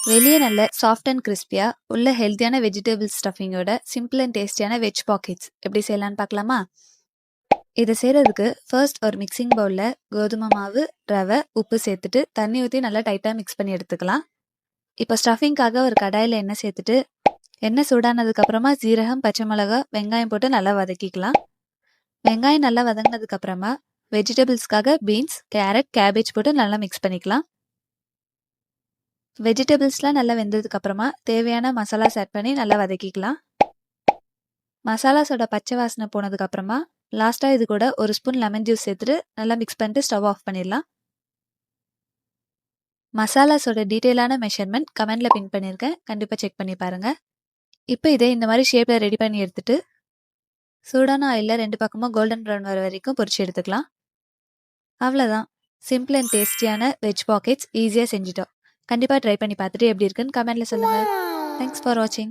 வெளியே நல்ல soft and கிறிஸ்பியா உள்ள ஹெல்த்தியான வெஜிடபிள் ஸ்டஃபிங்கோட சிம்பிள் அண்ட் டேஸ்டியான வெஜ் பாக்கெட்ஸ் எப்படி செய்யலாம்னு பார்க்கலாமா? இதை செய்கிறதுக்கு ஃபர்ஸ்ட் ஒரு மிக்சிங் பவுலில் கோதுமை மாவு, ரவை, உப்பு சேர்த்துட்டு தண்ணி ஊற்றி நல்லா டைட்டாக மிக்ஸ் பண்ணி எடுத்துக்கலாம். இப்போ ஸ்டஃபிங்காக ஒரு கடாயில் எண்ணெய் சேர்த்துட்டு எண்ணெய் சூடானதுக்கப்புறமா ஜீரகம், பச்சை மிளகாய், வெங்காயம் போட்டு நல்லா வதக்கிக்கலாம். வெங்காயம் நல்லா வதங்கினதுக்கப்புறமா வெஜிடபிள்ஸ்க்காக பீன்ஸ், கேரட், கேபேஜ் போட்டு நல்லா மிக்ஸ் பண்ணிக்கலாம். வெஜிடபிள்ஸ்லாம் நல்லா வெந்ததுக்கப்புறமா தேவையான மசாலாஸ் ஆட் பண்ணி நல்லா வதக்கிக்கலாம். மசாலாஸோட பச்சை வாசனை போனதுக்கப்புறமா லாஸ்ட்டாக இது கூட ஒரு ஸ்பூன் லெமன் ஜூஸ் சேர்த்துட்டு நல்லா மிக்ஸ் பண்ணிட்டு ஸ்டவ் ஆஃப் பண்ணிடலாம். மசாலாஸோட டீட்டெயிலான மெஷர்மெண்ட் கமெண்டில் பின் பண்ணியிருக்கேன், கண்டிப்பாக செக் பண்ணி பாருங்கள். இப்போ இதை இந்த மாதிரி ஷேப்பில் ரெடி பண்ணி எடுத்துட்டு சூடான ஆயிலில் 2 பக்கமும் கோல்டன் ப்ரௌன் வர வரைக்கும் பொரிச்சு எடுத்துக்கலாம். அவ்வளோதான், சிம்பிள் அண்ட் டேஸ்டியான வெஜ் பாக்கெட்ஸ் ஈஸியாக செஞ்சுட்டோம். கண்டிப்பாக ட்ரை பண்ணி பார்த்துட்டு எப்படி இருக்குன்னு கமெண்ட்டில் சொல்லுங்கள். தேங்க்ஸ் ஃபார் வாட்சிங்.